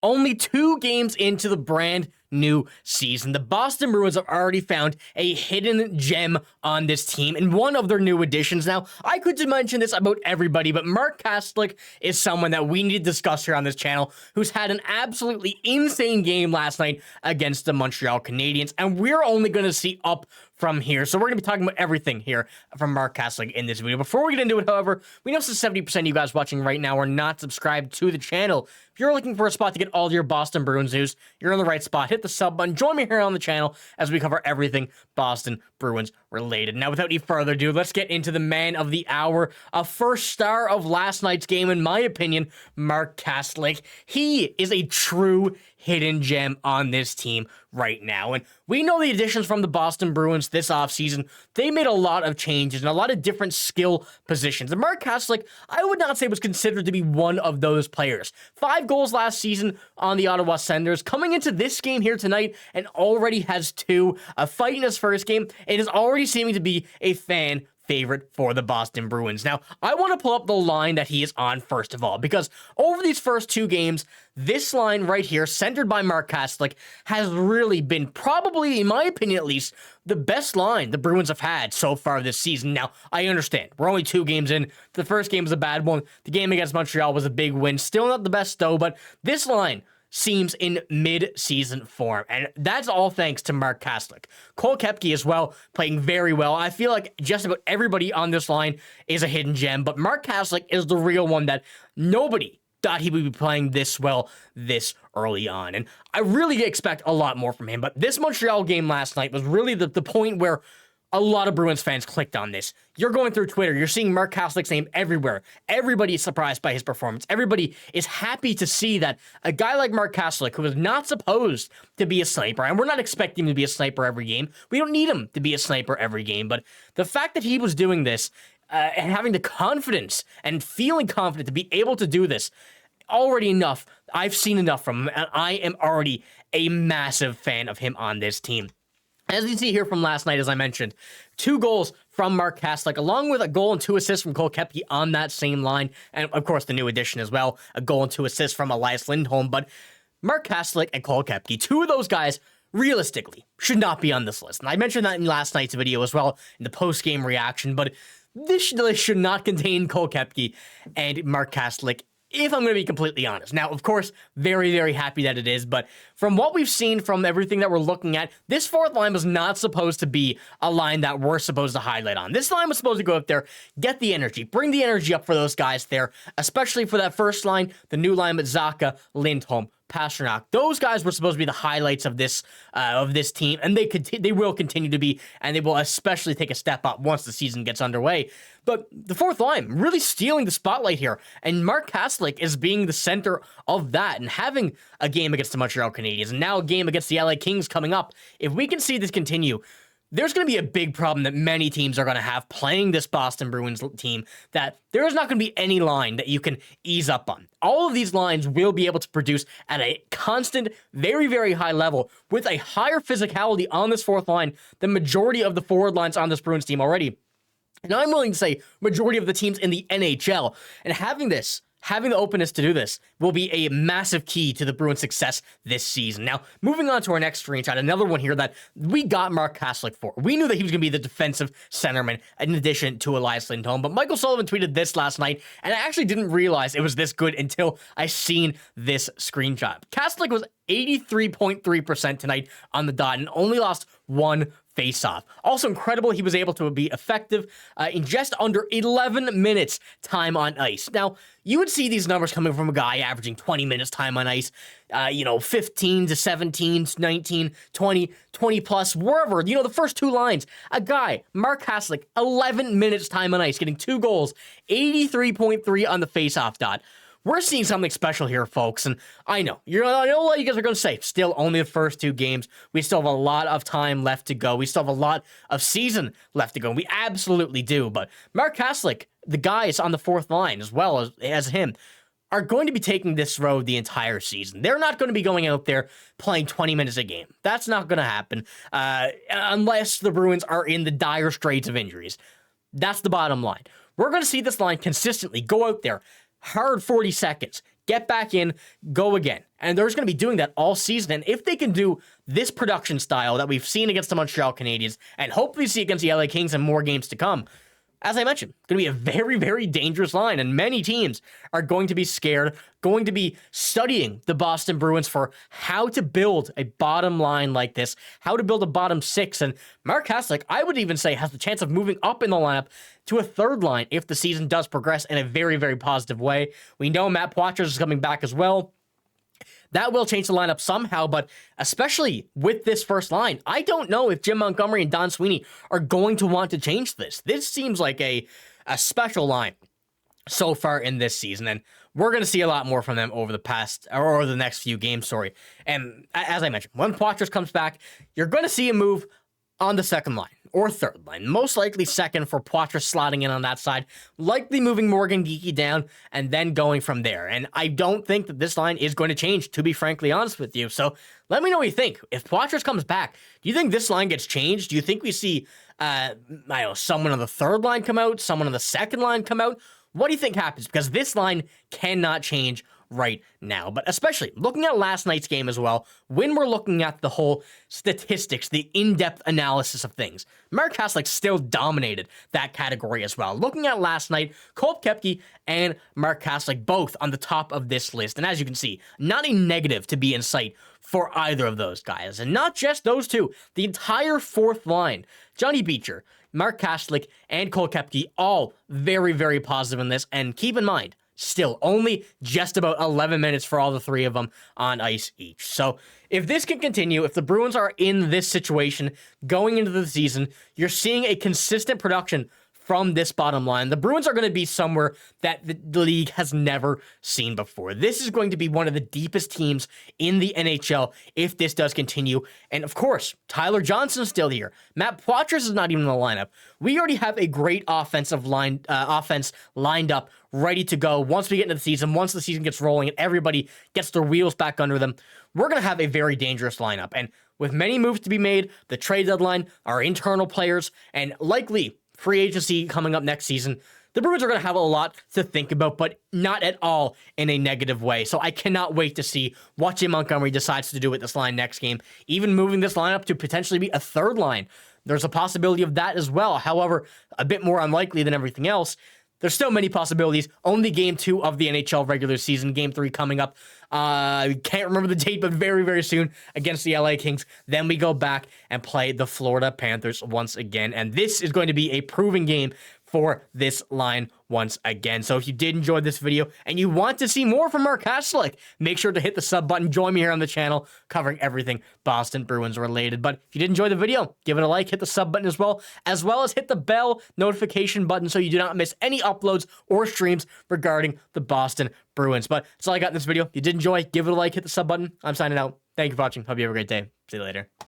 Only 2 games into the brand new season, the Boston Bruins have already found a hidden gem on this team and one of their new additions. Now, I could mention this about everybody, but Mark Kastelic is someone that we need to discuss here on this channel, who's had an absolutely insane game last night against the Montreal Canadiens, and we're only going to see up from here. So we're going to be talking about everything here from Mark Kastelic in this video. Before we get into it, however, we know since 70% of you guys watching right now are not subscribed to the channel. If you're looking for a spot to get all your Boston Bruins news, you're in the right spot. Hit the sub button. Join me here on the channel as we cover everything Boston Bruins related. Now, without any further ado, let's get into the man of the hour, a first star of last night's game, in my opinion, Mark Kastelic. He is a true hidden gem on this team right now. And we know the additions from the Boston Bruins this offseason, they made a lot of changes and a lot of different skill positions. And Mark Kastelic, I would not say was considered to be one of those players. 5 goals last season on the Ottawa Senators. Coming into this game here tonight and already has 2. A fight in his first game. It is already seeming to be a fan favorite for the Boston Bruins. Now, I want to pull up the line that he is on first of all, because over these first 2 games, this line right here, centered by Mark Kastelic, has really been probably, in my opinion at least, the best line the Bruins have had so far this season. Now, I understand, we're only 2 games in. The first game was a bad one. The game against Montreal was a big win. Still not the best though, but this line seems in mid-season form, and that's all thanks to Mark Kastelic. Cole Koepke as well, playing very well. I feel like just about everybody on this line is a hidden gem, but Mark Kastelic is the real one that nobody thought he would be playing this well this early on, and I really expect a lot more from him. But this Montreal game last night was really the point where a lot of Bruins fans clicked on this. You're going through Twitter, you're seeing Mark Kastelic's name everywhere. Everybody is surprised by his performance. Everybody is happy to see that a guy like Mark Kastelic, who is not supposed to be a sniper, and we're not expecting him to be a sniper every game. We don't need him to be a sniper every game, but the fact that he was doing this and having the confidence and feeling confident to be able to do this, already enough. I've seen enough from him, and I am already a massive fan of him on this team. As you see here from last night, as I mentioned, 2 goals from Mark Kastelic, along with a goal and 2 assists from Cole Koepke on that same line. And, of course, the new addition as well, a goal and 2 assists from Elias Lindholm. But Mark Kastelic and Cole Koepke, 2 of those guys, realistically, should not be on this list. And I mentioned that in last night's video as well, in the post-game reaction. But this list should not contain Cole Koepke and Mark Kastelic, if I'm going to be completely honest. Now, of course, very, very happy that it is, but from what we've seen, from everything that we're looking at, this fourth line was not supposed to be a line that we're supposed to highlight on. This line was supposed to go up there, get the energy, bring the energy up for those guys there, especially for that first line, the new line with Zacha, Lindholm, Pastrnak. Those guys were supposed to be the highlights of this team, and they will continue to be, and they will especially take a step up once the season gets underway. But the fourth line really stealing the spotlight here, and Mark Kastelic is being the center of that, and having a game against the Montreal Canadiens, and now a game against the LA Kings coming up. If we can see this continue, there's going to be a big problem that many teams are going to have playing this Boston Bruins team, that there is not going to be any line that you can ease up on. All of these lines will be able to produce at a constant, very, very high level with a higher physicality on this fourth line than majority of the forward lines on this Bruins team already. And I'm willing to say majority of the teams in the NHL. And having the openness to do this will be a massive key to the Bruins' success this season. Now, moving on to our next screenshot, another one here that we got Mark Kastelic for. We knew that he was going to be the defensive centerman in addition to Elias Lindholm, but Michael Sullivan tweeted this last night, and I actually didn't realize it was this good until I seen this screenshot. Kastelic was 83.3% tonight on the dot and only lost 1 face-off. Also incredible, he was able to be effective in just under 11 minutes time on ice. Now, you would see these numbers coming from a guy averaging 20 minutes time on ice, 15 to 17, 19, 20 plus, wherever, the first 2 lines. A guy, Mark Kastelic, 11 minutes time on ice, getting 2 goals, 83.3 on the face-off dot. We're seeing something special here, folks, and I know what you guys are going to say. Still only the first 2 games. We still have a lot of time left to go. We still have a lot of season left to go. We absolutely do, but Mark Kastelic, the guys on the fourth line, as well as him, are going to be taking this road the entire season. They're not going to be going out there playing 20 minutes a game. That's not going to happen unless the Bruins are in the dire straits of injuries. That's the bottom line. We're going to see this line consistently go out there, hard 40 seconds, get back in, go again. And they're just going to be doing that all season. And if they can do this production style that we've seen against the Montreal Canadiens, and hopefully see against the LA Kings and more games to come, as I mentioned, going to be a very, very dangerous line, and many teams are going to be scared, going to be studying the Boston Bruins for how to build a bottom line like this, how to build a bottom six, and Mark Kastelic, I would even say, has the chance of moving up in the lineup to a third line if the season does progress in a very, very positive way. We know Matt Poitras is coming back as well. That will change the lineup somehow, but especially with this first line, I don't know if Jim Montgomery and Don Sweeney are going to want to change this. This seems like a special line so far in this season, and we're going to see a lot more from them over the next few games, And as I mentioned, when Poitras comes back, you're going to see a move on the second line or third line, most likely second for Poitras slotting in on that side, likely moving Morgan Geekie down and then going from there. And I don't think that this line is going to change, to be frankly honest with you. So let me know what you think. If Poitras comes back, do you think this line gets changed? Do you think we see, someone on the third line come out, someone on the second line come out? What do you think happens? Because this line cannot change right now. But especially looking at last night's game as well, when we're looking at the whole statistics, the in-depth analysis of things, Mark Kastelic still dominated that category as well. Looking at last night, Cole Koepke and Mark Kastelic both on the top of this list. And as you can see, not a negative to be in sight for either of those guys. And not just those two, the entire fourth line, Johnny Beecher, Mark Kastelic, and Cole Koepke, all very, very positive in this. And keep in mind, still only just about 11 minutes for all the three of them on ice each. So if this can continue, if the Bruins are in this situation going into the season, you're seeing a consistent production from this bottom line. The Bruins are going to be somewhere that the league has never seen before. This is going to be one of the deepest teams in the NHL if this does continue. And of course, Tyler Johnson's still here. Matt Poitras is not even in the lineup. We already have a great offense lined up, ready to go. Once we get into the season, once the season gets rolling and everybody gets their wheels back under them, we're going to have a very dangerous lineup. And with many moves to be made, the trade deadline, our internal players, and likely free agency coming up next season, the Bruins are going to have a lot to think about, but not at all in a negative way. So I cannot wait to see what Jim Montgomery decides to do with this line next game, even moving this lineup to potentially be a third line. There's a possibility of that as well. However, a bit more unlikely than everything else. There's still many possibilities. Only game 2 of the NHL regular season. Game 3 coming up. I can't remember the date, but very, very soon against the LA Kings. Then we go back and play the Florida Panthers once again. And this is going to be a proving game for this line once again. So if you did enjoy this video and you want to see more from Mark Kastelic, make sure to hit the sub button. Join me here on the channel covering everything Boston Bruins related. But if you did enjoy the video, give it a like, hit the sub button as well as hit the bell notification button so you do not miss any uploads or streams regarding the Boston Bruins. But that's all I got in this video. If you did enjoy, give it a like, hit the sub button. I'm signing out. Thank you for watching. Hope you have a great day. See you later.